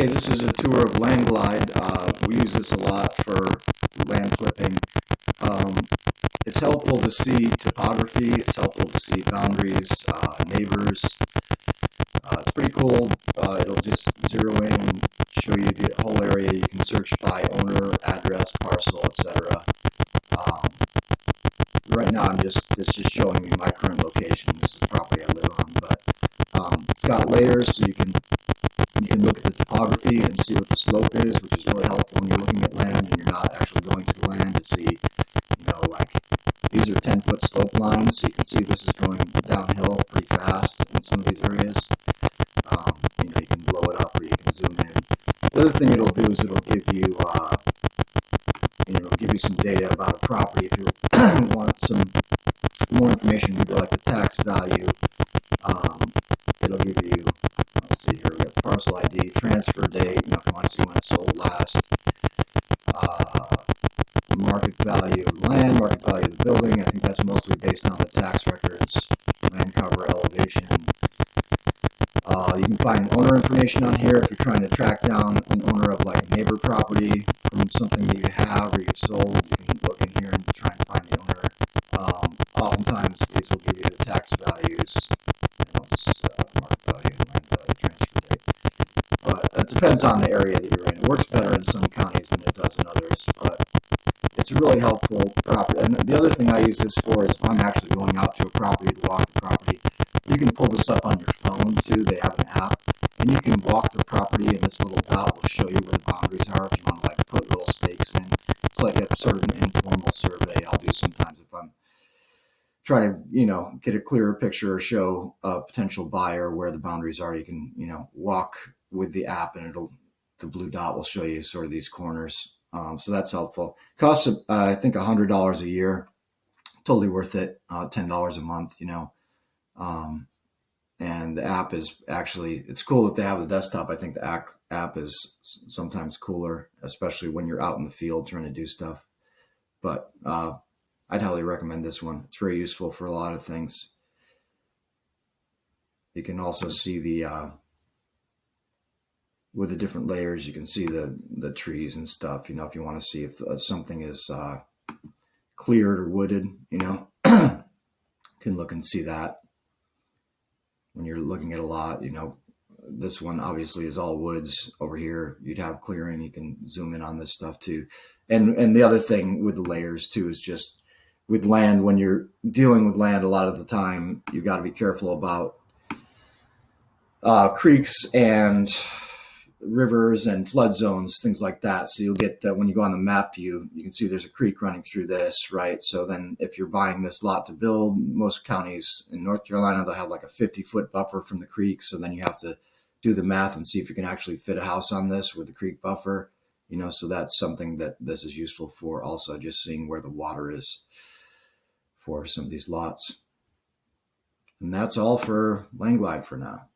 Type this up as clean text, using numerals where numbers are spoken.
Hey, this is a tour of Landglide. We use this a lot for land flipping. Um, it's helpful to see topography. It's helpful to see boundaries, neighbors. It's pretty cool. It'll just zero in and show you the whole area. You can search by owner, address, parcel, etc. Um, right now, it's just showing me my current location. This is the property I live on, but it's got layers, so you can look at the topography and see what the slope is, which is really helpful when you're looking at land and you're not actually going to the land to see, like these are 10-foot slope lines, so you can see this is going downhill pretty fast in some of these areas. You can blow it up or you can zoom in. The other thing it'll do is it'll give you, some data about a property if you want some more information, maybe like the tax value. It'll give you, let's see here, we got parcel ID, transfer date, if you want to see when it sold last, market value of the land, market value of the building. I think that's mostly based on the tax records, land cover, elevation. You can find owner information on here if you're trying to track down an owner of like a neighbor property from something that you have or you've sold. You can look in here and try and find the owner. Oftentimes these will give you the tax values. Market value, land value, transfer date. But it depends on the area that you're in. It works better in some counties than it does in others, but it's a really helpful property. And the other thing I use this for is if I'm actually going out to a property to walk the property, you can pull this up on your phone too. They have an app, and you can walk the property, and this little dot will show you where the boundaries are if you want to like put little stakes in. It's like a sort of an informal survey I'll do sometimes if I'm trying to, get a clearer picture or show a potential buyer where the boundaries are. You can, walk with the app, and the blue dot will show you sort of these corners. So that's helpful. Costs, I think, $100 a year. Totally worth it. $10 a month, and the app is actually, it's cool that they have the desktop. I think the app is sometimes cooler, especially when you're out in the field trying to do stuff. But I'd highly recommend this one. It's very useful for a lot of things. You can also see with the different layers, you can see the trees and stuff, if you want to see if something is cleared or wooded, can look and see that when you're looking at a lot. This one obviously is all woods. Over here you'd have clearing. You can zoom in on this stuff too. And the other thing with the layers too is just with land, when you're dealing with land, a lot of the time you've got to be careful about creeks and rivers and flood zones, things like that. So you'll get that when you go on the map view, you can see there's a creek running through this, right? So then if you're buying this lot to build, most counties in North Carolina, they'll have like a 50-foot buffer from the creek. So then you have to do the math and see if you can actually fit a house on this with the creek buffer, so that's something that this is useful for. Also, just seeing where the water is for some of these lots. And that's all for Landglide for now.